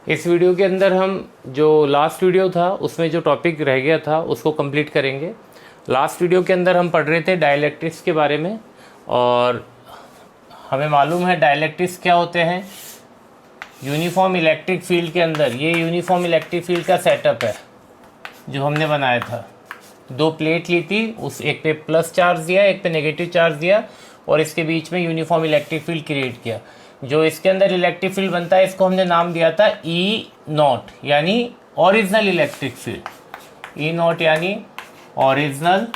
इस वीडियो के अंदर हम जो लास्ट वीडियो था उसमें जो टॉपिक रह गया था उसको कंप्लीट करेंगे। लास्ट वीडियो के अंदर हम पढ़ रहे थे डाइलेक्ट्रिक्स के बारे में, और हमें मालूम है डाइलेक्ट्रिक्स क्या होते हैं। यूनिफॉर्म इलेक्ट्रिक फील्ड के अंदर ये यूनिफॉर्म इलेक्ट्रिक फील्ड का सेटअप है जो हमने बनाया था। दो प्लेट ली थी, उस एक पे प्लस चार्ज दिया, एक पे नेगेटिव चार्ज दिया, और इसके बीच में यूनिफॉर्म इलेक्ट्रिक फील्ड क्रिएट किया। जो इसके अंदर इलेक्ट्रिक फील्ड बनता है इसको हमने नाम दिया था ई नॉट, यानी original electric field. E naught यानी original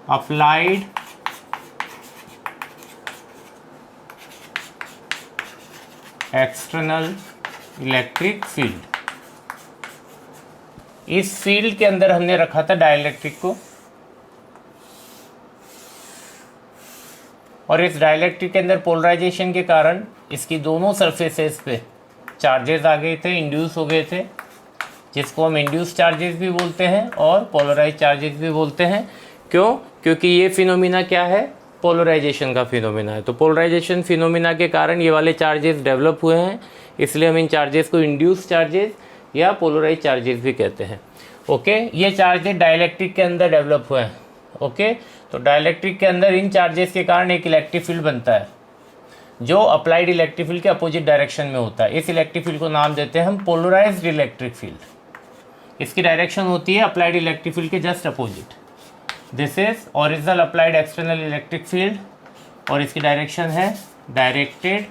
applied external electric field. इस फील्ड के अंदर हमने रखा था डाइलेक्ट्रिक को, और इस डाइलेक्ट्रिक के अंदर पोलराइजेशन के कारण इसकी दोनों सरफेसेस पे चार्जेस आ गए थे, इंड्यूस हो गए थे, जिसको हम इंड्यूस चार्जेस भी बोलते हैं और पोलराइज चार्जेस भी बोलते हैं। क्यों? क्योंकि ये फिनोमिना क्या है? पोलराइजेशन का फिनोमिना है। तो पोलराइजेशन फिनोमिना के कारण ये वाले चार्जेस डेवलप हुए हैं, इसलिए हम इन चार्जेस को इंड्यूस चार्जेस या पोलराइज चार्जेस भी कहते हैं। ओके, ये चार्जेस डाइलेक्ट्रिक के अंदर डेवलप हुए हैं। ओके, तो डाइलेक्ट्रिक के अंदर इन चार्जेस के कारण एक इलेक्ट्रिक फील्ड बनता है जो अप्लाइड इलेक्ट्रिक फील्ड के अपोजिट डायरेक्शन में होता है। इस इलेक्ट्रिक फील्ड को नाम देते हैं हम पोलराइज्ड इलेक्ट्रिक फील्ड। इसकी डायरेक्शन होती है अप्लाइड इलेक्ट्रिक फील्ड के just opposite. This is original applied external electric field, और इसकी डायरेक्शन है directed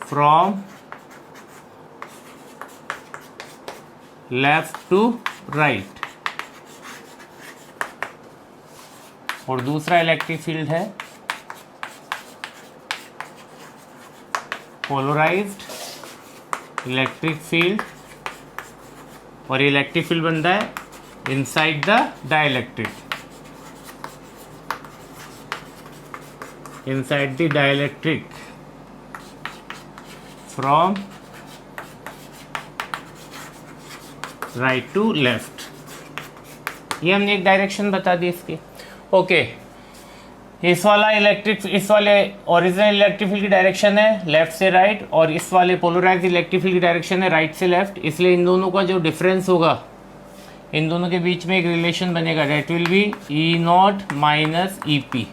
from left to right. और दूसरा इलेक्ट्रिक फील्ड है पोलराइज्ड इलेक्ट्रिक फील्ड, और इलेक्ट्रिक फील्ड बनता है inside the dielectric, inside the dielectric from right to left. ये हमने एक डायरेक्शन बता दी इसकी। ओके, इस वाले ओरिजिनल इलेक्ट्रिक फील्ड की डायरेक्शन है लेफ्ट से राइट, और इस वाले पोलराइज्ड इलेक्ट्रिक फील्ड की डायरेक्शन है राइट से लेफ्ट। इसलिए इन दोनों का जो डिफरेंस होगा, इन दोनों के बीच में एक रिलेशन बनेगा, that will be E naught minus E P,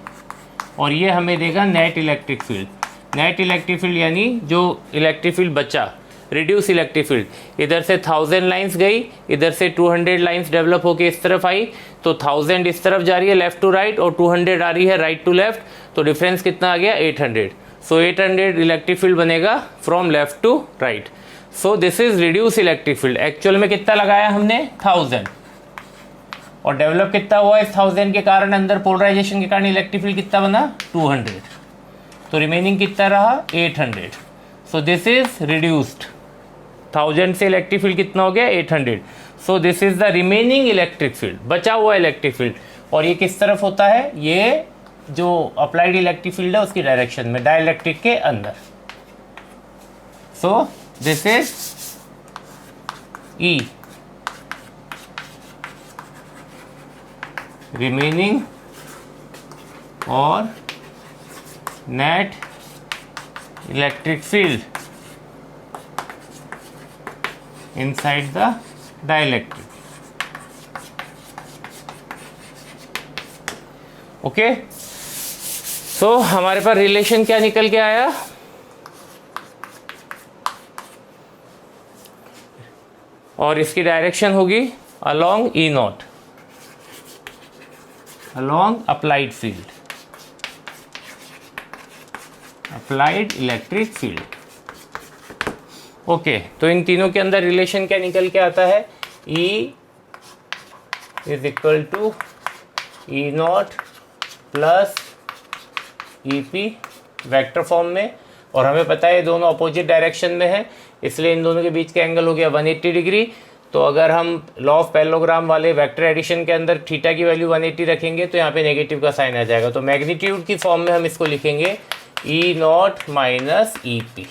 और ये हमें देगा net electric field. Net electric field यानी जो इलेक्ट्रिक फील्ड बचा, रिड्यूस इलेक्ट्रिक फील्ड। इधर से 1000 लाइंस गई, इधर से 200 लाइंस डेवलप होके इस तरफ आई, तो 1000 इस तरफ जा रही है लेफ्ट टू राइट, और 200 आ रही है राइट टू लेफ्ट, तो डिफरेंस कितना आ गया? 800। सो 800 इलेक्ट्रिक फील्ड बनेगा from left to right. So this is reduce electric field. Actual में कितना लगाया हमने? 1000, और डेवलप कितना हुआ इस 1000 के कारण? अंदर पोलराइजेशन के कारण इलेक्ट्रिक फील्ड कितना बना? 200। तो रिमेनिंग कितना रहा? 800। सो दिस इज रिड्यूस्ड। 1000 से इलेक्ट्रिक फील्ड कितना हो गया? 800। सो this is the remaining electric field, बचा हुआ इलेक्ट्रिक फील्ड। और ये किस तरफ होता है? ये जो अप्लाइड इलेक्ट्रिक फील्ड है उसकी डायरेक्शन में, डाइलेक्ट्रिक के अंदर। So this is E remaining और net electric field inside the dielectric. Okay, so हमारे पास रिलेशन क्या निकल के आया? और इसकी डायरेक्शन होगी along E not, along applied field, applied electric field. Okay, तो इन तीनों के अंदर रिलेशन क्या निकल के आता है? E is equal to E naught plus E P vector form में, और हमें पता है ये दोनों अपोजिट डायरेक्शन में है, इसलिए इन दोनों के बीच का एंगल हो गया 180 डिग्री। तो अगर हम लॉ ऑफ पैरेललोग्राम वाले वेक्टर एडिशन के अंदर थीटा की वैल्यू 180 रखेंगे तो यहाँ पे नेगेटिव का साइन आ जाएगा। तो मैग्नीट्यूड की फॉर्म में हम इसको लिखेंगे E naught minus E P.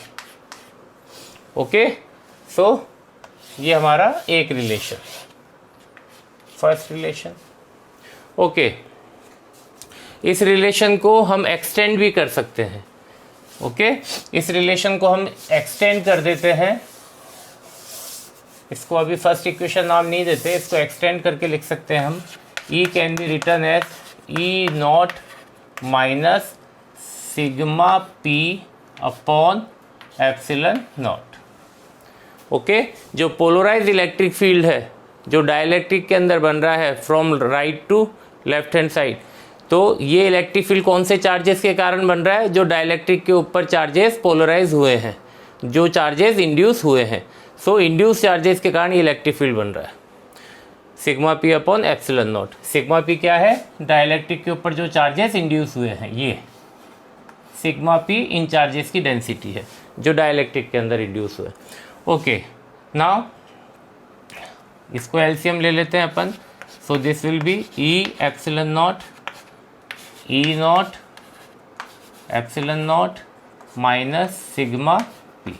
Okay, so ये हमारा एक रिलेशन, फर्स्ट रिलेशन। ओके, इस रिलेशन को हम एक्सटेंड भी कर सकते हैं। ओके, इस रिलेशन को हम एक्सटेंड कर देते हैं, इसको अभी फर्स्ट इक्वेशन नाम नहीं देते, इसको एक्सटेंड करके लिख सकते हैं हम, E can be written as E naught minus sigma P upon epsilon naught. Okay, जो पोलराइज इलेक्ट्रिक फील्ड है जो डाइलेक्ट्रिक के अंदर बन रहा है from right to left hand side, तो ये इलेक्ट्रिक फील्ड कौन से चार्जेस के कारण बन रहा है? जो डाइलेक्ट्रिक के ऊपर चार्जेस पोलराइज हुए हैं, जो चार्जेस इंड्यूस हुए हैं। सो इंड्यूस चार्जेस के कारण ये इलेक्ट्रिक फील्ड बन रहा है, sigma P upon epsilon not. Sigma P क्या है? डाइलेक्ट्रिक के ऊपर जो चार्जेस इंड्यूस हुए हैं, ये सिग्मा P इन चार्जेस की डेंसिटी है जो डाइलेक्ट्रिक के अंदर इंड्यूस हुए। ओके, नाउ इसको एलसीएम ले लेते हैं अपन। So this will be E epsilon naught, E naught epsilon naught minus sigma P,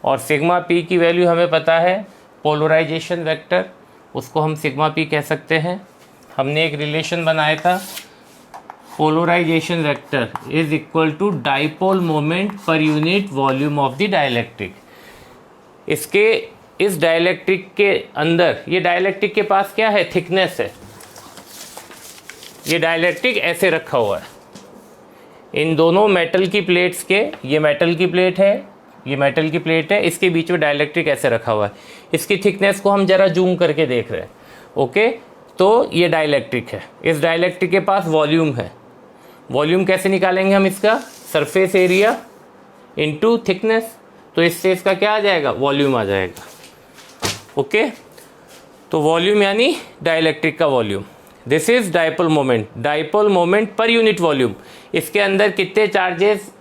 और सिग्मा P की वैल्यू हमें पता है, पोलराइजेशन वेक्टर, उसको हम सिग्मा P कह सकते हैं। हमने एक रिलेशन बनाया था, polarization vector is equal to dipole moment per unit volume of the dielectric. इसके इस डाइलेक्ट्रिक के अंदर, ये डाइलेक्ट्रिक के पास क्या है? थिकनेस है। ये डाइलेक्ट्रिक ऐसे रखा हुआ है, इन दोनों मेटल की प्लेट्स के, ये मेटल की प्लेट है, ये मेटल की प्लेट है, इसके बीच में डाइलेक्ट्रिक ऐसे रखा हुआ है। इसकी थिकनेस को हम जरा जूम करके देख रहे हैं। ओके, तो ये डाइलेक्ट्रिक है, इस डाइलेक्ट्रिक के पास वॉल्यूम है। वॉल्यूम कैसे निकालेंगे हम? इसका सरफेस एरिया इनटू थिकनेस, तो इससे इसका क्या आ जाएगा? वॉल्यूम आ जाएगा। ओके, तो वॉल्यूम यानी डाइलेक्ट्रिक का volume. This is dipole moment, dipole moment per unit volume. इसके अंदर कितने चार्जेस,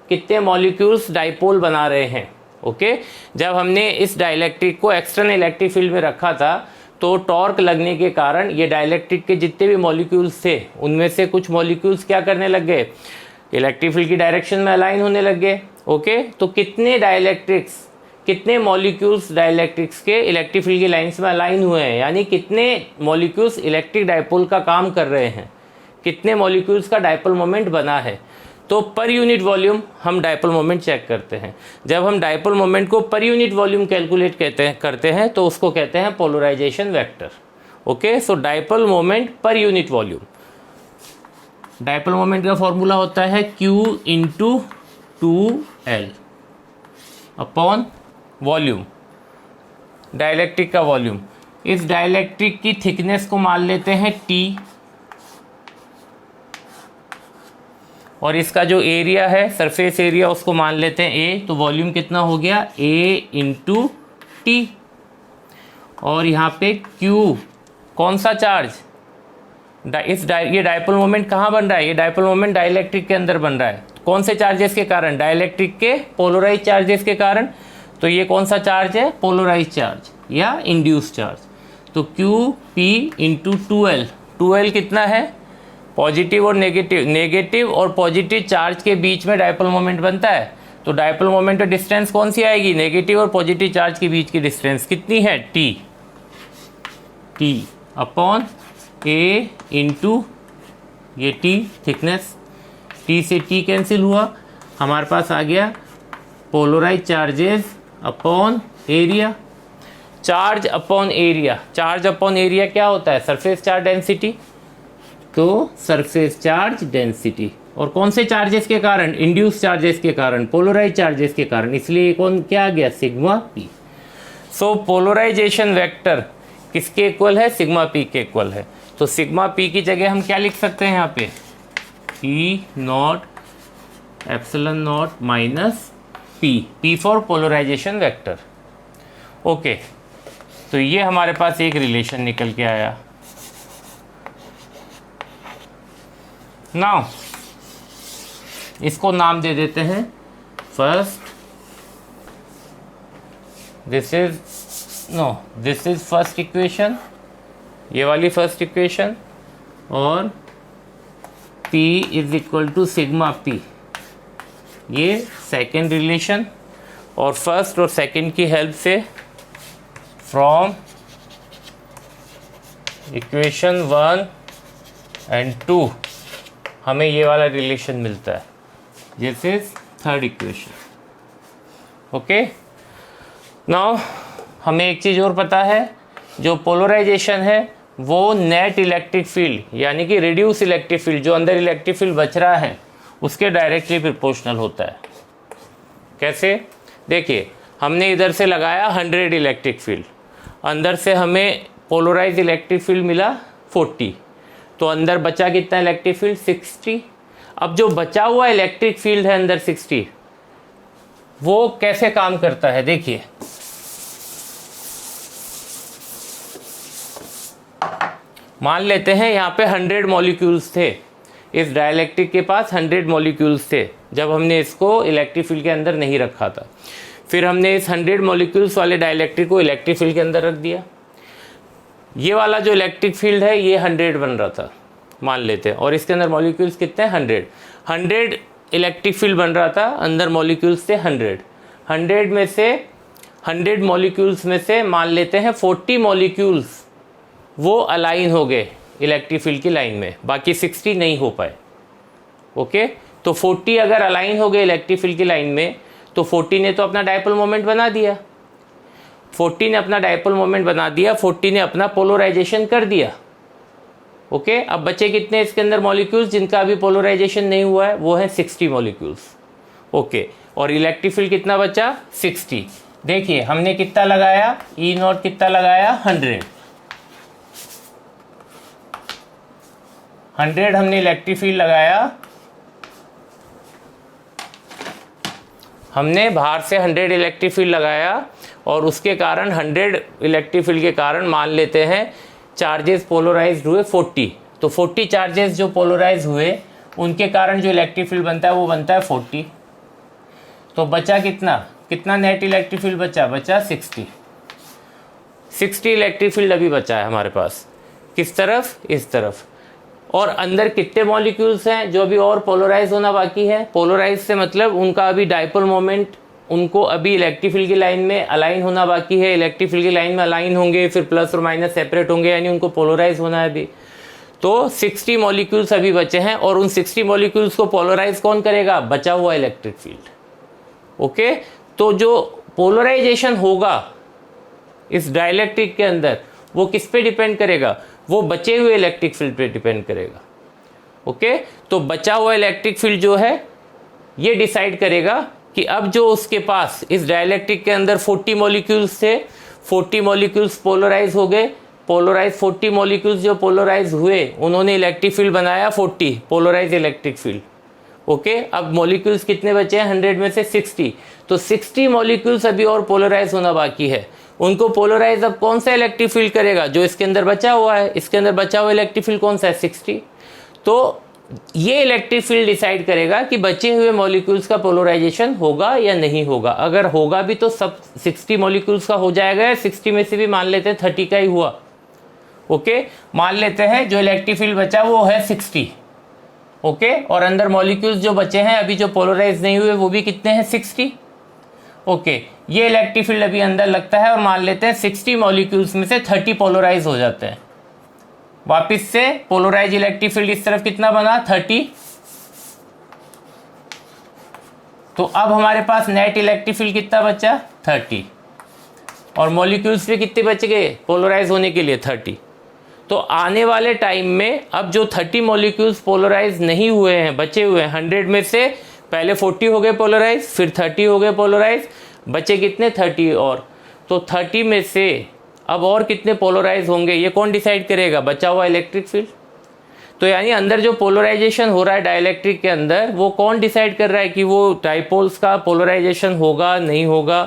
कितने मॉलिक्यूल्स डाइपोल बना रहे हैं। ओके, जब हमने इस डाइलेक्ट्रिक को एक्सटर्नल इलेक्ट्रिक फील्ड में रखा था, तो टॉर्क लगने के कारण ये डाइलेक्ट्रिक के जितने भी मॉलिक्यूल्स थे, उनमें से कुछ मॉलिक्यूल्स क्या करने लग गए? इलेक्ट्रिक फील्ड की डायरेक्शन में अलाइन होने लग गए। ओके, तो कितने डाइलेक्ट्रिक्स, कितने मॉलिक्यूल्स डाइलेक्ट्रिक्स के इलेक्ट्रिक फील्ड की लाइंस में अलाइन हुए हैं, यानी कितने मॉलिक्यूल्स इलेक्ट्रिक डाइपोल का काम कर रहे हैं, कितने मॉलिक्यूल्स का डाइपोल मोमेंट बना है। तो पर यूनिट वॉल्यूम हम डाइपोल मोमेंट चेक करते हैं। जब हम डाइपोल मोमेंट को पर यूनिट वॉल्यूम कैलकुलेट करते हैं तो उसको कहते हैं polarisation vector. Okay, so dipole moment per unit volume, dipole moment का फॉर्मूला होता है Q into 2L upon volume, dielectric का वॉल्यूम। इस डाइलेक्ट्रिक की थिकनेस को मान लेते हैं T, और इसका जो एरिया है, सरफेस एरिया, उसको मान लेते हैं A। तो वॉल्यूम कितना हो गया? A इंटू T, और यहाँ पे Q कौन सा चार्ज? ये डाइपोल मोमेंट कहाँ बन रहा है? ये डाइपोल मोमेंट डाइलेक्ट्रिक के अंदर बन रहा है। कौन से चार्जेस के कारण? डाइलेक्ट्रिक के पोलराइज चार्जेस के कारण। तो ये कौन सा चार्ज है? पोलराइज चार्ज या इंड्यूस चार्ज। तो QP इंटू 2L, 2L कितना है? पॉजिटिव और नेगेटिव, नेगेटिव और पॉजिटिव चार्ज के बीच में डाइपोल मोमेंट बनता है। तो डाइपोल मोमेंट की डिस्टेंस कौन सी आएगी? नेगेटिव और पॉजिटिव चार्ज के बीच की डिस्टेंस कितनी है? T अपॉन A इंटू ये T थिकनेस, T से T कैंसिल हुआ, हमारे पास आ गया polarize charges upon area. Charge upon area, charge upon area क्या होता है? Surface charge density. तो सरफेस चार्ज डेंसिटी, और कौन से चार्जेस के कारण? इंड्यूस चार्जेस के कारण, पोलराइज चार्जेस के कारण, इसलिए कौन क्या आ गया? Sigma P। सो पोलराइजेशन वेक्टर किसके इक्वल है? सिग्मा P के इक्वल है। तो सिग्मा P की जगह हम क्या लिख सकते हैं यहाँ पे? E naught epsilon naught minus P for polarization vector. Okay, तो ये हमारे पास एक रिलेशन निकल के आया। नाउ इसको नाम दे देते हैं first, this is first equation, ये वाली फर्स्ट इक्वेशन, और P is equal to sigma P, ये सेकेंड रिलेशन। और फर्स्ट और सेकेंड की हेल्प से फ्रॉम इक्वेशन 1 एंड 2 हमें ये वाला रिलेशन मिलता है। This is third equation. Okay, now हमें एक चीज़ और पता है, जो पोलराइजेशन है वो नेट इलेक्ट्रिक फील्ड यानी कि रिड्यूस इलेक्ट्रिक फील्ड, जो अंदर इलेक्ट्रिक फील्ड बच रहा है उसके डायरेक्टली प्रोपोर्शनल होता है। कैसे? देखिए, हमने इधर से लगाया 100 इलेक्ट्रिक फील्ड, अंदर से हमें पोलराइज इलेक्ट्रिक फील्ड मिला 40, तो अंदर बचा कितना इलेक्ट्रिक फील्ड 60। अब जो बचा हुआ इलेक्ट्रिक फील्ड है अंदर 60, वो कैसे काम करता है देखिए। मान लेते हैं यहाँ पे 100 मॉलिक्यूल्स थे, इस डाइलेक्ट्रिक के पास 100 मॉलिक्यूल्स थे जब हमने इसको इलेक्ट्रिक फील्ड के अंदर नहीं रखा था। फिर हमने इस 100 मॉलिक्यूल्स वाले डाइलेक्ट्रिक को इलेक्ट्रिक फील्ड के अंदर रख दिया। ये वाला जो इलेक्ट्रिक फील्ड है ये 100 बन रहा था मान लेते हैं, और इसके अंदर मॉलिक्यूल्स कितने हैं 100 इलेक्ट्रिक फील्ड बन रहा था, अंदर मॉलिक्यूल्स थे 100 में से 100 मॉलिक्यूल्स में से मान लेते हैं 40 मॉलिक्यूल्स वो अलाइन हो गए इलेक्ट्रिक फील्ड की लाइन में, बाकी 60 नहीं हो पाए। ओके, तो 40 अगर अलाइन हो गए इलेक्ट्रिक फील्ड की लाइन में, तो 40 ने तो अपना डायपोल मोमेंट बना दिया, 40 ने अपना डायपोल मोमेंट बना दिया, 40 ने अपना पोलराइजेशन कर दिया। ओके, अब बचे कितने इसके अंदर मॉलिक्यूल्स जिनका अभी पोलराइजेशन नहीं हुआ है, वो है 60 मॉलिक्यूल्स। ओके, और इलेक्ट्रिक फील्ड कितना बचा 60। देखिए हमने कितना लगाया, ई नॉट कितना लगाया 100 हमने इलेक्ट्रिक फील्ड लगाया, हमने बाहर से 100 इलेक्ट्रिक फील्ड लगाया, और उसके कारण 100 इलेक्ट्रिक फील्ड के कारण मान लेते हैं चार्जेस पोलराइज्ड हुए 40, तो 40 चार्जेस जो पोलराइज हुए उनके कारण जो इलेक्ट्रिक फील्ड बनता है वो बनता है 40। तो बचा कितना नेट इलेक्ट्रिक फील्ड बचा 60 इलेक्ट्रिक फील्ड अभी बचा है हमारे पास। किस तरफ? इस तरफ। और अंदर कितने मॉलिक्यूल्स हैं जो अभी और पोलराइज होना बाकी है? पोलराइज से मतलब उनका अभी डायपोल मोमेंट, उनको अभी इलेक्ट्रिक फील्ड की लाइन में अलाइन होना बाकी है, इलेक्ट्रिक फील्ड की लाइन में अलाइन होंगे, फिर प्लस और माइनस सेपरेट होंगे, यानी उनको पोलराइज होना है अभी। तो 60 मॉलिक्यूल्स अभी बचे हैं, और उन 60 मॉलिक्यूल्स को पोलराइज कौन करेगा? बचा हुआ इलेक्ट्रिक फील्ड। ओके, तो जो पोलराइजेशन होगा इस डाइलेक्ट्रिक के अंदर वो किस पे डिपेंड करेगा? वो बचे हुए इलेक्ट्रिक फील्ड पे डिपेंड करेगा। ओके, तो बचा हुआ इलेक्ट्रिक फील्ड जो है ये डिसाइड करेगा कि अब जो उसके पास इस डाइलेक्ट्रिक के अंदर 40 मॉलिक्यूल्स थे, 40 मॉलिक्यूल्स पोलराइज हो गए, पोलराइज 40 मॉलिक्यूल्स जो पोलराइज हुए उन्होंने इलेक्ट्रिक फील्ड बनाया 40 पोलराइज इलेक्ट्रिक फील्ड। ओके, अब मॉलिक्यूल्स कितने बचे हैं 100 में से 60, तो 60 मॉलिक्यूल्स अभी और पोलराइज होना बाकी है। उनको पोलराइज अब कौन सा इलेक्ट्रिक फील्ड करेगा? जो इसके अंदर बचा हुआ है, इसके अंदर बचा हुआ इलेक्ट्रिक फील्ड कौन सा है 60। तो ये इलेक्ट्रिक फील्ड डिसाइड करेगा कि बचे हुए मॉलिक्यूल्स का पोलराइजेशन होगा या नहीं होगा। अगर होगा भी तो सब 60 मॉलिक्यूल्स का हो जाएगा, 60 में से भी मान लेते हैं 30 का ही हुआ। ओके, मान लेते हैं जो इलेक्ट्रिक फील्ड बचा वो है 60। ओके, और अंदर मॉलिक्यूल्स जो बचे हैं अभी जो पोलराइज नहीं हुए वो भी कितने हैं 60। ओके, ये इलेक्ट्रिक फील्ड अभी अंदर लगता है, और मान लेते हैं 60 मॉलिक्यूल्स में से 30 पोलराइज हो जाते हैं। वापिस से पोलराइज इलेक्ट्रिक फील्ड इस तरफ कितना बना 30। तो अब हमारे पास नेट इलेक्ट्रिक फील्ड कितना बचा 30, और मॉलिक्यूल्स भी कितने बच गए पोलराइज होने के लिए 30। तो आने वाले टाइम में अब जो 30 मॉलिक्यूल्स पोलराइज नहीं हुए हैं, बचे हुए हैं 100 में से पहले 40 हो गए पोलराइज, फिर 30 हो गए पोलराइज, बचे कितने 30 और। तो 30 में से अब और कितने पोलराइज होंगे ये कौन डिसाइड करेगा? बचा हुआ इलेक्ट्रिक फील्ड। तो यानी अंदर जो पोलराइजेशन हो रहा है डाइलेक्ट्रिक के अंदर, वो कौन डिसाइड कर रहा है कि वो डाइपोल्स का पोलराइजेशन होगा नहीं होगा,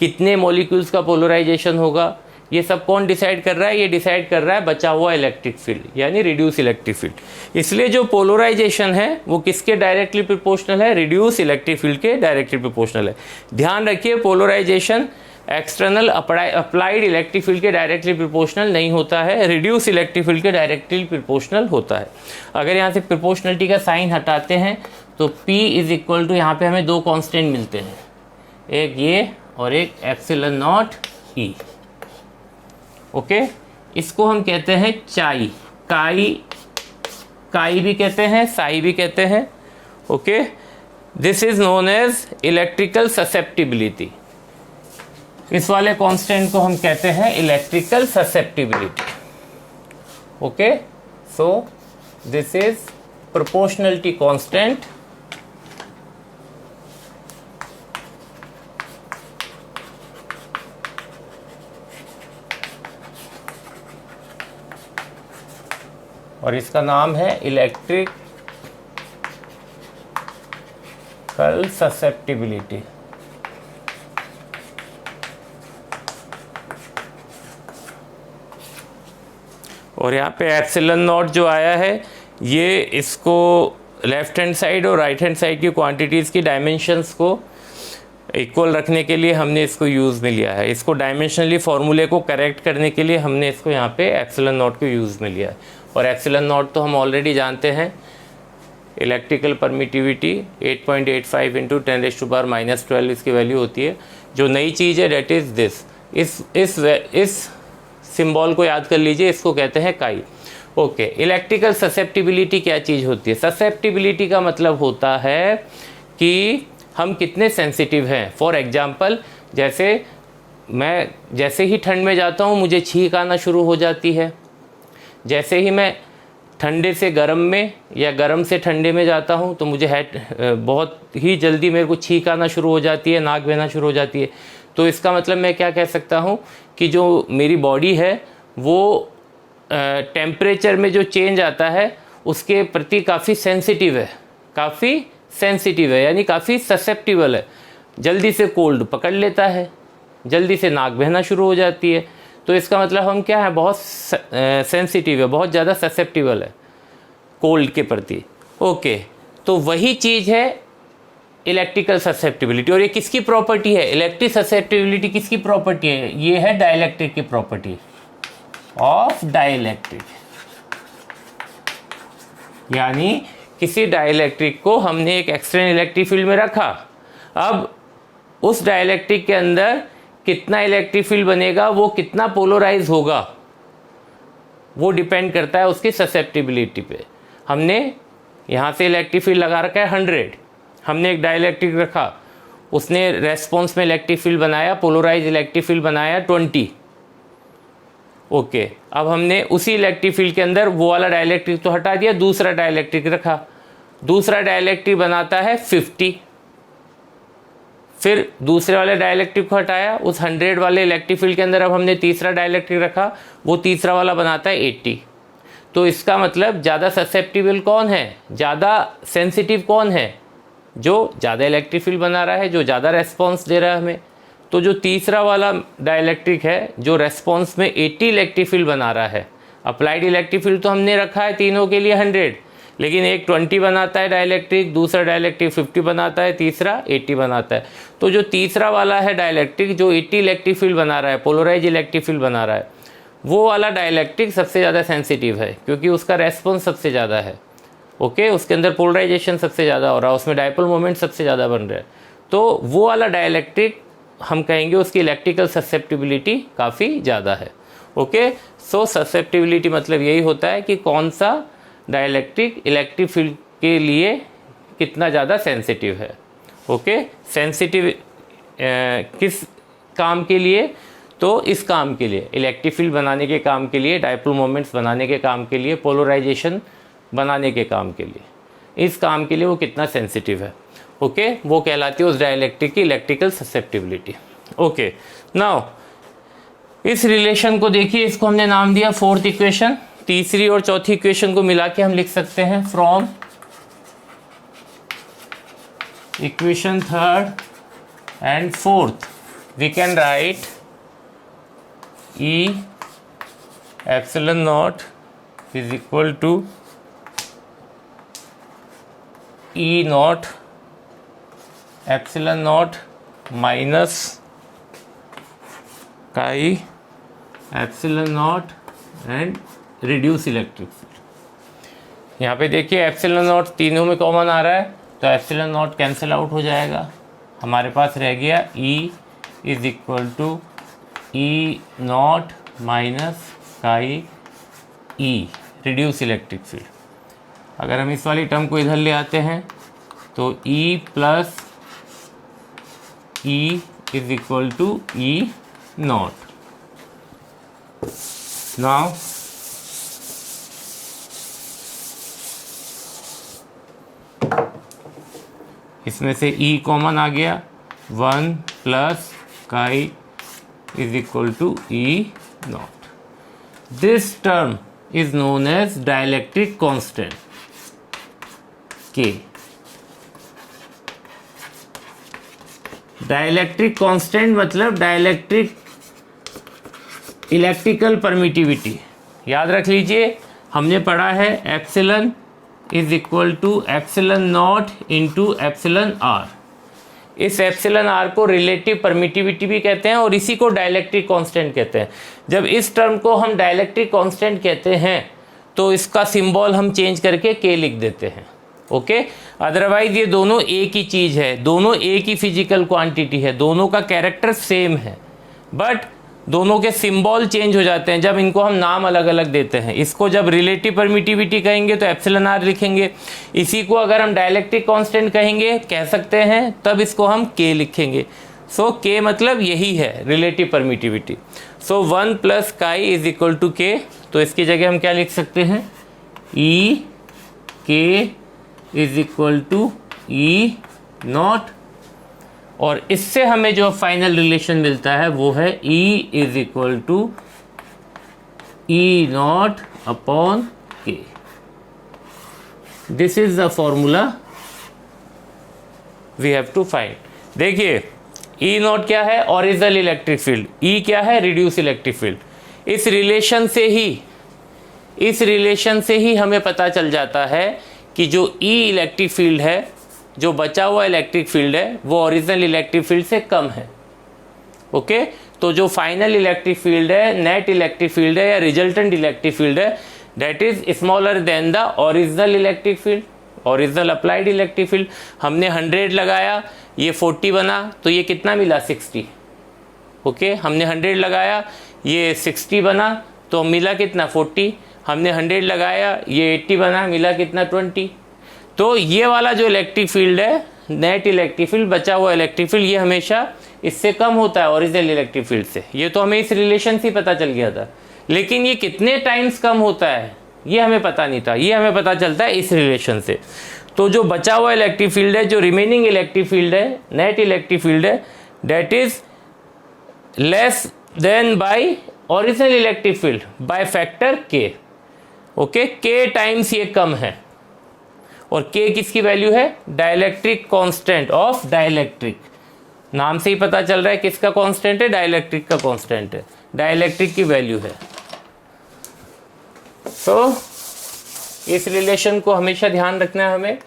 कितने मॉलिक्यूल्स का पोलराइजेशन होगा, ये सब कौन डिसाइड कर रहा है? ये डिसाइड कर रहा है बचा हुआ इलेक्ट्रिक फील्ड, यानी रिड्यूस इलेक्ट्रिक फील्ड। इसलिए जो पोलराइजेशन है वो किसके डायरेक्टली प्रोपोर्शनल है? रिड्यूस इलेक्ट्रिक फील्ड के डायरेक्टली प्रोपोर्शनल है। ध्यान रखिए, polarization external applied electric field के डायरेक्टली प्रोपोर्शनल नहीं होता है, रिड्यूस इलेक्ट्रिक फील्ड के डायरेक्टली प्रोपोर्शनल होता है। अगर यहाँ से प्रोपोर्शनलिटी का साइन हटाते हैं तो P इज इक्वल टू, यहाँ पे हमें दो कांस्टेंट मिलते हैं, एक ये और एक एप्सिलॉन नॉट E। ओके, इसको हम कहते हैं चाई, काई भी कहते हैं, साई भी कहते हैं। Okay, this is known as electrical susceptibility. इस वाले कांस्टेंट को हम कहते हैं electrical susceptibility. Okay, so this is proportionality constant और इसका नाम है इलेक्ट्रिकल ससेप्टिबिलिटी। और यहाँ पे एप्सिलॉन नॉट जो आया है ये इसको लेफ्ट हैंड साइड और राइट हैंड साइड की क्वांटिटीज़ की डायमेंशंस को इक्वल रखने के लिए हमने इसको यूज़ में लिया है। इसको डायमेंशनली फॉर्मूले को करेक्ट करने के लिए हमने इसको यहाँ पे एप्सिलॉन नॉट को यूज़ में लिया है। और एप्सिलॉन नॉट तो हम ऑलरेडी जानते हैं, इलेक्ट्रिकल परमिटिविटी 8.85 इंटू 10⁻⁻12 इसकी वैल्यू होती है। जो नई चीज़ है डेट इज़ दिस, इस सिंबल को याद कर लीजिए, इसको कहते हैं काई। ओके, इलेक्ट्रिकल ससेप्टिबिलिटी क्या चीज़ होती है? ससेप्टिबिलिटी का मतलब होता है कि हम कितने सेंसिटिव हैं। फॉर एग्जांपल, जैसे ही ठंड में जाता हूँ मुझे छींक आना शुरू हो जाती है। जैसे ही मैं ठंडे से गर्म में या गर्म से ठंडे में जाता हूँ तो मुझे बहुत ही जल्दी मेरे को छींक आना शुरू हो जाती है, नाक बहना शुरू हो जाती है। तो इसका मतलब मैं क्या कह सकता हूँ कि जो मेरी बॉडी है वो टेम्परेचर में जो चेंज आता है उसके प्रति काफ़ी सेंसिटिव है, यानी काफ़ी ससेप्टिबल है। जल्दी से कोल्ड पकड़ लेता है, जल्दी से नाक बहना शुरू हो जाती है। तो इसका मतलब हम क्या है, बहुत सेंसिटिव है, बहुत ज़्यादा ससेप्टिबल है कोल्ड के प्रति। ओके, तो वही चीज़ है इलेक्ट्रिकल ससेप्टिबिलिटी। और ये किसकी प्रॉपर्टी है? इलेक्ट्रिक ससेप्टिबिलिटी किसकी प्रॉपर्टी है? ये है डाइलेक्ट्रिक की प्रॉपर्टी ऑफ डाइलेक्ट्रिक। यानी किसी डाइलेक्ट्रिक को हमने एक एक्सटर्नल इलेक्ट्रिक फील्ड में रखा, अब उस डाइलेक्ट्रिक के अंदर कितना इलेक्ट्रिक फील्ड बनेगा, वो कितना पोलराइज होगा, वो डिपेंड करता है उसकी ससेप्टिबिलिटी पे। हमने यहाँ से इलेक्ट्रिक फील्ड लगा रखा है 100, हमने एक डाइलेक्ट्रिक रखा, उसने रेस्पॉन्स में इलेक्ट्रिक फील्ड बनाया, पोलराइज इलेक्ट्रिक फील्ड बनाया 20। ओके, अब हमने उसी इलेक्ट्रिक फील्ड के अंदर वो वाला डाइलेक्ट्रिक तो हटा दिया, दूसरा डाइलेक्ट्रिक रखा, दूसरा डाइलेक्ट्रिक बनाता है 50। फिर दूसरे वाले डाइलेक्ट्रिक को हटाया, उस 100 वाले इलेक्ट्रिक फील्ड के अंदर अब हमने तीसरा डाइलेक्ट्रिक रखा, वो तीसरा वाला बनाता है 80। तो इसका मतलब ज़्यादा ससेप्टिबल कौन है, ज़्यादा सेंसिटिव कौन है? जो ज़्यादा इलेक्ट्रिक फील्ड बना रहा है, जो ज़्यादा रेस्पॉन्स दे रहा है हमें। तो जो तीसरा वाला डाइलेक्ट्रिक है जो रेस्पॉन्स में 80 इलेक्ट्रिक फील्ड बना रहा है, अप्लाइड इलेक्ट्रिक फील्ड तो हमने रखा है तीनों के लिए 100, लेकिन एक 20 बनाता है डाइलेक्ट्रिक, दूसरा डाइलेक्ट्रिक 50 बनाता है, तीसरा 80 बनाता है। तो जो तीसरा वाला है डाइलेक्ट्रिक जो 80 इलेक्ट्रिक फील्ड बना रहा है, पोलराइज इलेक्ट्रिक फील्ड बना रहा है, वो वाला डाइलेक्ट्रिक सबसे ज़्यादा सेंसिटिव है क्योंकि उसका रेस्पॉन्स सबसे ज़्यादा है। ओके, उसके अंदर पोलराइजेशन सबसे ज़्यादा हो रहा है, उसमें डाइपोल मोमेंट सबसे ज़्यादा बन रहा है। तो वो वाला डाइलेक्ट्रिक हम कहेंगे उसकी इलेक्ट्रिकल ससेप्टिबिलिटी काफ़ी ज़्यादा है। ओके, सो ससेप्टिबिलिटी मतलब यही होता है कि कौन सा डाइलेक्ट्रिक इलेक्ट्रिक फील्ड के लिए कितना ज़्यादा सेंसिटिव है। ओके, सेंसिटिव किस काम के लिए? तो इस काम के लिए, इलेक्ट्रिक फील्ड बनाने के काम के लिए, डाइपोल मोमेंट्स बनाने के काम के लिए, पोलराइजेशन बनाने के काम के लिए, इस काम के लिए वो कितना सेंसिटिव है। ओके, वो कहलाती है उस डाइलेक्ट्रिक की इलेक्ट्रिकल ससेप्टिबिलिटी। ओके, नाउ इस रिलेशन को देखिए, इसको हमने नाम दिया फोर्थ इक्वेशन। तीसरी और चौथी इक्वेशन को मिला के हम लिख सकते हैं from equation third and fourth we can write E epsilon naught is equal to E naught epsilon naught minus chi epsilon naught and reduce electric field। यहाँ पे देखिए एप्सिलॉन नॉट तीनों में कॉमन आ रहा है तो एप्सिलॉन नॉट कैंसिल आउट हो जाएगा, हमारे पास रह गया E is equal to E naught minus chi E reduce electric field. अगर हम इस वाली टर्म को इधर ले आते हैं तो E plus E is equal to E naught. Now इसमें से E कॉमन आ गया, 1 plus chi is equal to E naught. This term is known as dielectric constant K. Dielectric constant मतलब डाइलेक्ट्रिक इलेक्ट्रिकल परमिटिविटी। याद रख लीजिए, हमने पढ़ा है epsilon is equal to epsilon naught into epsilon R. इस एप्सिलन आर को relative permittivity भी कहते हैं और इसी को डाइलेक्ट्रिक कांस्टेंट कहते हैं। जब इस टर्म को हम डाइलेक्ट्रिक कांस्टेंट कहते हैं तो इसका सिंबल हम चेंज करके के लिख देते हैं। ओके, अदरवाइज ये दोनों एक ही चीज़ है, दोनों एक ही फिजिकल क्वांटिटी है, दोनों का कैरेक्टर सेम है, बट दोनों के सिंबल चेंज हो जाते हैं जब इनको हम नाम अलग अलग देते हैं। इसको जब रिलेटिव परमिटिविटी कहेंगे तो एप्सिलॉन आर लिखेंगे, इसी को अगर हम डाइलेक्ट्रिक कांस्टेंट कहेंगे कह सकते हैं तब इसको हम के लिखेंगे। सो के मतलब यही है relative permittivity. So 1 plus chi is equal to K, तो इसकी जगह हम क्या लिख सकते हैं, E K is equal to E naught, और इससे हमें जो फाइनल रिलेशन मिलता है वो है E is equal to E naught upon K. This is the formula we have to find. देखिए E नॉट क्या है, ओरिजिनल इलेक्ट्रिक फील्ड, E क्या है, रिड्यूस इलेक्ट्रिक फील्ड। इस रिलेशन से ही हमें पता चल जाता है कि जो E इलेक्ट्रिक फील्ड है, जो बचा हुआ इलेक्ट्रिक फील्ड है, वो ओरिजिनल इलेक्ट्रिक फील्ड से कम है। ओके, तो जो फाइनल इलेक्ट्रिक फील्ड है, नेट इलेक्ट्रिक फील्ड है या रिजल्टेंट इलेक्ट्रिक फील्ड है, that is smaller than the original electric field, original applied electric field. हमने 100 लगाया, ये 40 बना, तो ये कितना मिला, 60। ओके, हमने 100 लगाया, ये 60 बना, तो मिला कितना, 40। हमने 100 लगाया, ये 80 बना, मिला कितना, 20। तो ये वाला जो इलेक्ट्रिक फील्ड है, नेट इलेक्ट्रिक फील्ड, बचा हुआ इलेक्ट्रिक फील्ड, ये हमेशा इससे कम होता है ओरिजिनल इलेक्ट्रिक फील्ड से। ये तो हमें इस रिलेशन से पता चल गया था, लेकिन ये कितने टाइम्स कम होता है ये हमें पता नहीं था, ये हमें पता चलता है इस रिलेशन से। तो जो बचा हुआ इलेक्ट्रिक फील्ड है, जो रिमेनिंग इलेक्ट्रिक फील्ड है, नेट इलेक्ट्रिक फील्ड है, that is less than by original electric field by factor K. Okay, K times ये कम है, और के किसकी वैल्यू है, डाइलेक्ट्रिक कांस्टेंट ऑफ डाइलेक्ट्रिक। नाम से ही पता चल रहा है किसका कांस्टेंट है, डाइलेक्ट्रिक का कांस्टेंट है, डाइलेक्ट्रिक की वैल्यू है। तो इस रिलेशन को हमेशा ध्यान रखना है हमें,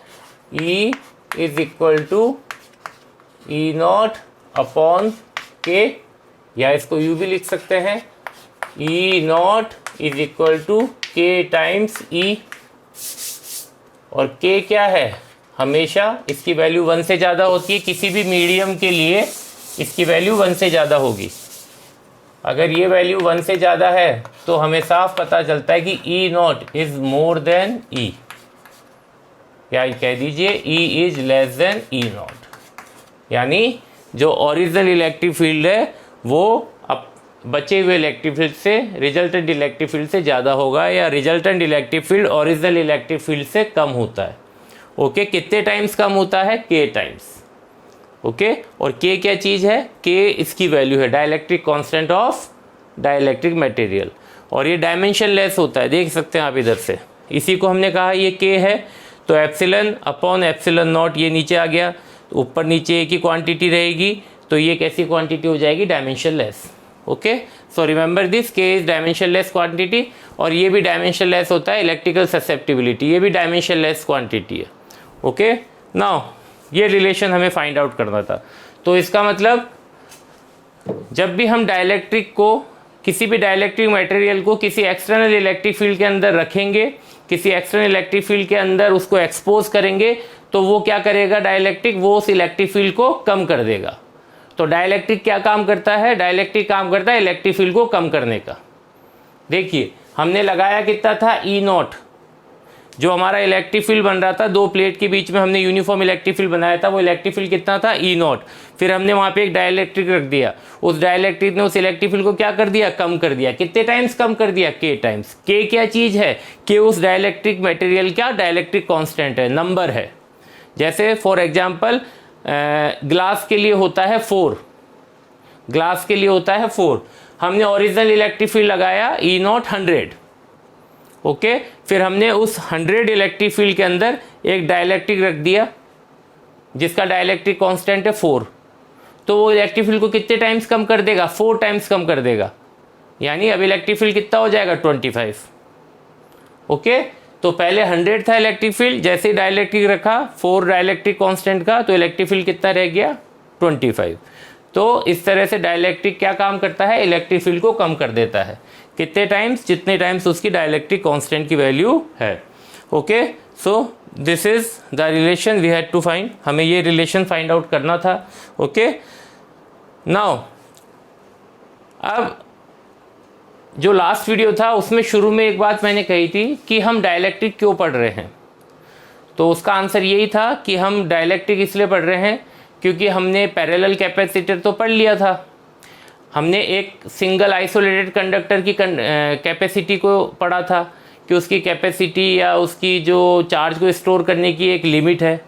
E is equal to E naught upon K, या इसको यू भी लिख सकते हैं, E naught is equal to K times E. और k क्या है, हमेशा इसकी वैल्यू 1 से ज़्यादा होती है, किसी भी मीडियम के लिए इसकी वैल्यू 1 से ज़्यादा होगी। अगर ये वैल्यू 1 से ज़्यादा है तो हमें साफ पता चलता है कि E not is more than E, या कह दीजिए E is less then E not. यानी जो ओरिजिनल इलेक्ट्रिक फील्ड है वो अब बचे हुए इलेक्ट्रिक फील्ड से, रिजल्टेंट इलेक्ट्रिक फील्ड से ज़्यादा होगा, या resultant electric field original electric field से कम होता है। ओके, कितने टाइम्स कम होता है, के टाइम्स। ओके, और के क्या चीज़ है, के इसकी वैल्यू है, dielectric constant of dielectric material, और ये डायमेंशन लेस होता है, देख सकते हैं आप इधर से। इसी को हमने कहा ये के है, तो एप्सिलन अपॉन एप्सिलन नॉट, ये नीचे आ गया, ऊपर नीचे एक ही क्वांटिटी रहेगी, तो ये कैसी क्वांटिटी हो जाएगी, dimension less. Okay, so remember this, के इज डायमेंशन लेस क्वांटिटी, और ये भी डायमेंशन लेस होता है, इलेक्ट्रिकल ससेप्टिबिलिटी, ये भी डायमेंशन लेस क्वांटिटी है। ओके, नाउ ये रिलेशन हमें फाइंड आउट करना था। तो इसका मतलब जब भी हम डाइलेक्ट्रिक को, किसी भी डाइलेक्ट्रिक मटेरियल को किसी एक्सटर्नल इलेक्ट्रिक फील्ड के अंदर रखेंगे, किसी एक्सटर्नल इलेक्ट्रिक फील्ड के अंदर उसको एक्सपोज करेंगे, तो वो क्या करेगा, डाइलेक्ट्रिक वो उस इलेक्ट्रिक फील्ड को कम कर देगा। तो डाइलेक्ट्रिक क्या काम करता है, डाइलेक्ट्रिक काम करता है इलेक्ट्रिक फील्ड को कम करने का। देखिए हमने लगाया कितना था, ई नॉट, जो हमारा इलेक्ट्रिक फील्ड बन रहा था दो प्लेट के बीच में, हमने यूनिफॉर्म इलेक्ट्रिक फील्ड बनाया था, वो इलेक्ट्रिक फील्ड कितना था ई नॉट। फिर हमने वहाँ पे एक डाइलेक्ट्रिक रख दिया, उस डाइलेक्ट्रिक ने उस इलेक्ट्रिक फील्ड को क्या कर दिया, कम कर दिया। कितने टाइम्स कम कर दिया, के टाइम्स। के क्या चीज़ है, के उस डाइलेक्ट्रिक मटेरियल क्या डाइलेक्ट्रिक कांस्टेंट है, नंबर है। जैसे फॉर एग्जांपल ग्लास के लिए होता है 4, ग्लास के लिए होता है 4। हमने ओरिजिनल इलेक्ट्रिक फील्ड लगाया ई नॉट 100, ओके। फिर हमने उस 100 इलेक्ट्रिक फील्ड के अंदर एक डाइलेक्ट्रिक रख दिया जिसका डाइलेक्ट्रिक कांस्टेंट है 4, तो वो इलेक्ट्रिक फील्ड को कितने टाइम्स कम कर देगा, 4 टाइम्स कम कर देगा। यानी अब इलेक्ट्रिक फील्ड कितना हो जाएगा, 25, ओके। तो पहले 100 था इलेक्ट्रिक फील्ड, जैसे ही डाइलेक्ट्रिक रखा 4 डाइलेक्ट्रिक कांस्टेंट का, तो इलेक्ट्रिक फील्ड कितना रह गया, 25। तो इस तरह से डाइलेक्ट्रिक क्या काम करता है, इलेक्ट्रिक फील्ड को कम कर देता है। कितने टाइम्स, जितने टाइम्स उसकी डाइलेक्ट्रिक कांस्टेंट की वैल्यू है, okay. So this is the relation we had to find, हमें ये रिलेशन फाइंड आउट करना था, ओके। नाउ अब जो लास्ट वीडियो था उसमें शुरू में एक बात मैंने कही थी कि हम डाइलेक्ट्रिक क्यों पढ़ रहे हैं, तो उसका आंसर यही था कि हम डाइलेक्ट्रिक इसलिए पढ़ रहे हैं क्योंकि हमने पैरेलल कैपेसिटर तो पढ़ लिया था, हमने एक सिंगल आइसोलेटेड कंडक्टर की कैपेसिटी को पढ़ा था कि उसकी कैपेसिटी या उसकी जो चार्ज को स्टोर करने की एक लिमिट है,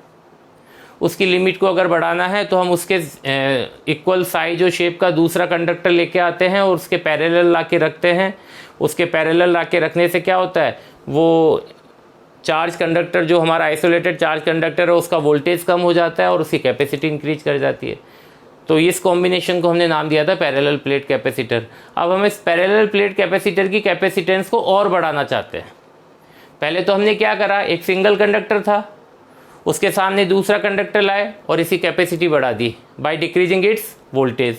उसकी लिमिट को अगर बढ़ाना है तो हम उसके इक्वल साइज और शेप का दूसरा कंडक्टर लेके आते हैं और उसके पैरेलल ला के रखते हैं। उसके पैरेलल ला के रखने से क्या होता है, वो चार्ज कंडक्टर जो हमारा आइसोलेटेड चार्ज कंडक्टर है उसका वोल्टेज कम हो जाता है और उसकी कैपेसिटी इंक्रीज कर जाती है। तो इस कॉम्बिनेशन को हमने नाम दिया था पैरेलल प्लेट कैपेसिटर। अब हम इस पैरेलल प्लेट कैपेसिटर की कैपेसिटेंस को और बढ़ाना चाहते हैं। पहले तो हमने क्या करा, एक सिंगल कंडक्टर था, उसके सामने दूसरा कंडक्टर लाए और इसी कैपेसिटी बढ़ा दी बाय डिक्रीजिंग इट्स वोल्टेज।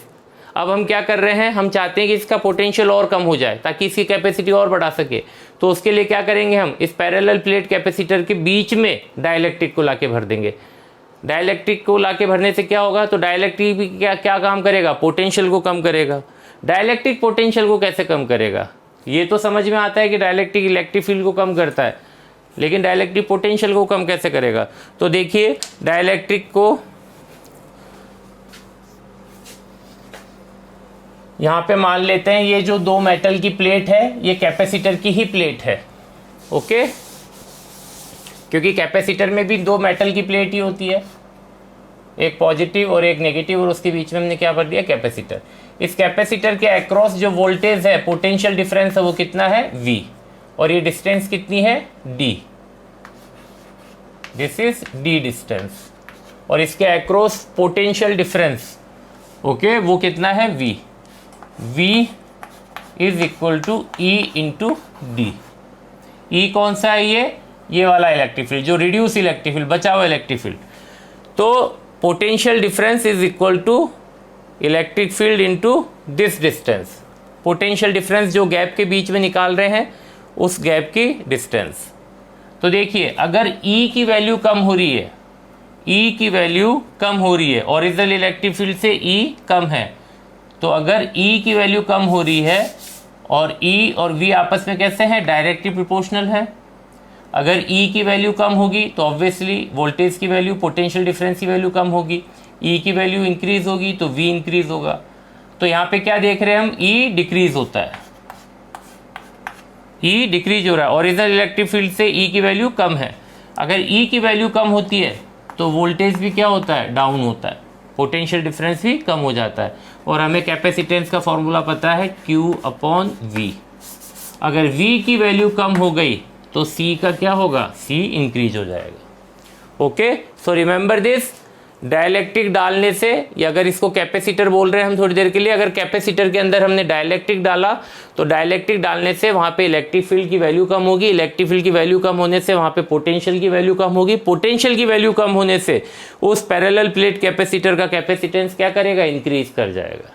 अब हम क्या कर रहे हैं, हम चाहते हैं कि इसका पोटेंशियल और कम हो जाए ताकि इसकी कैपेसिटी और बढ़ा सके। तो उसके लिए क्या करेंगे, हम इस पैरेलल प्लेट कैपेसिटर के बीच में डाइलेक्ट्रिक को लाके भर देंगे। डाइलेक्ट्रिक को लाके भरने से क्या होगा, तो डाइलेक्ट्रिक भी क्या काम करेगा, पोटेंशियल को कम करेगा। डाइलेक्ट्रिक पोटेंशियल को कैसे कम करेगा, ये तो समझ में आता है कि डाइलेक्ट्रिक इलेक्ट्रिक फील्ड को कम करता है, लेकिन डाइलेक्ट्रिक पोटेंशियल को कम कैसे करेगा। तो देखिए डाइलेक्ट्रिक को यहाँ पे मान लेते हैं, ये जो दो मेटल की प्लेट है ये कैपेसिटर की ही प्लेट है, ओके। क्योंकि कैपेसिटर में भी दो मेटल की प्लेट ही होती है, एक पॉजिटिव और एक नेगेटिव, और उसके बीच में हमने क्या भर दिया, कैपेसिटर। इस कैपेसिटर के अक्रॉस जो वोल्टेज है, पोटेंशियल डिफरेंस है, वो कितना है, V, और ये डिस्टेंस कितनी है, D, this is D distance. और इसके अक्रॉस पोटेंशियल डिफरेंस, ओके, वो कितना है, V is equal to E into D। E कौन सा है, ये वाला इलेक्ट्रिक फील्ड, जो रिड्यूस इलेक्ट्रिक फील्ड, बचा हुआ इलेक्ट्रिक फील्ड। तो potential difference is equal to electric field into this distance. Potential difference जो गैप के बीच में निकाल रहे हैं उस गैप की डिस्टेंस। तो देखिए अगर E की वैल्यू कम हो रही है, E की वैल्यू कम हो रही है, ओरिजिनल इलेक्ट्रिक फील्ड से E कम है, तो अगर E की वैल्यू कम हो रही है और E और V आपस में कैसे हैं, डायरेक्टली प्रोपोर्शनल है। अगर E की वैल्यू कम होगी तो ऑब्वियसली वोल्टेज की वैल्यू, पोटेंशियल डिफरेंस की वैल्यू कम होगी। E की वैल्यू इंक्रीज होगी तो V इंक्रीज होगा। तो यहाँ पे क्या देख रहे हैं हम, E डिक्रीज होता है, E डिक्रीज हो रहा है, ओरिजिनल इलेक्ट्रिक फील्ड से E की वैल्यू कम है। अगर E की वैल्यू कम होती है तो वोल्टेज भी क्या होता है, डाउन होता है, पोटेंशियल डिफरेंस भी कम हो जाता है। और हमें कैपेसिटेंस का फॉर्मूला पता है Q/V। अगर V की वैल्यू कम हो गई तो C का क्या होगा, C इंक्रीज हो जाएगा, okay. So remember this, dielectric डालने से, या अगर इसको कैपेसिटर बोल रहे हैं हम थोड़ी देर के लिए, अगर कैपेसिटर के अंदर हमने डाइलेक्ट्रिक डाला तो डाइलेक्ट्रिक डालने से वहाँ पे इलेक्ट्रिक फील्ड की वैल्यू कम होगी, इलेक्ट्रिक फील्ड की वैल्यू कम होने से वहाँ पे पोटेंशियल की वैल्यू कम होगी, पोटेंशियल की वैल्यू कम होने से उस पैरेलल प्लेट कैपेसिटर का कैपेसिटेंस क्या करेगा, इंक्रीज कर जाएगा।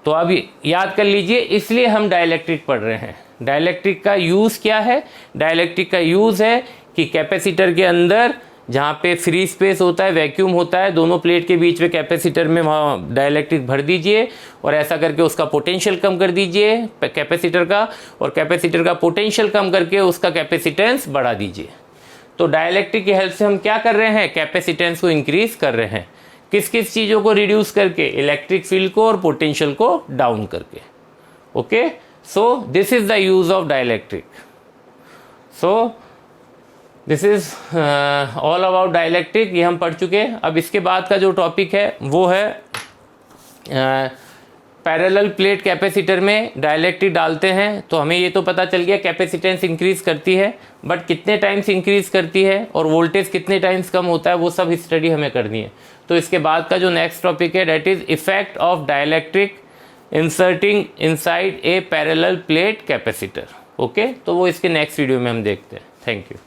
तो अब याद कर लीजिए, इसलिए हम डाइलेक्ट्रिक पढ़ रहे हैं। डाइलेक्ट्रिक का यूज़ क्या है, डाइलेक्ट्रिक का यूज़ है कि कैपेसिटर के अंदर जहाँ पे फ्री स्पेस होता है, वैक्यूम होता है, दोनों प्लेट के बीच में कैपेसिटर में वहाँ डाइलेक्ट्रिक भर दीजिए और ऐसा करके उसका पोटेंशियल कम कर दीजिए कैपेसिटर का, और कैपेसिटर का पोटेंशियल कम करके उसका कैपेसिटेंस बढ़ा दीजिए। तो डाइलेक्ट्रिक की हेल्प से हम क्या कर रहे हैं, कैपेसिटेंस को इंक्रीज कर रहे हैं। किस किस चीज़ों को रिड्यूस करके, इलेक्ट्रिक फील्ड को और पोटेंशियल को डाउन करके। Okay, so this is the use of dielectric. So this is all about dielectric, ये हम पढ़ चुके हैं। अब इसके बाद का जो टॉपिक है वो है पैरेलल प्लेट कैपेसिटर में डाइलेक्ट्रिक डालते हैं तो हमें ये तो पता चल गया कैपेसिटेंस इंक्रीज करती है, बट कितने टाइम्स इंक्रीज करती है और वोल्टेज कितने टाइम्स कम होता है वो सब स्टडी हमें करनी है। तो इसके बाद का जो नेक्स्ट टॉपिक है that is effect of dielectric inserting inside a parallel plate capacitor. Okay, तो वो इसके नेक्स्ट वीडियो में हम देखते हैं। Thank you.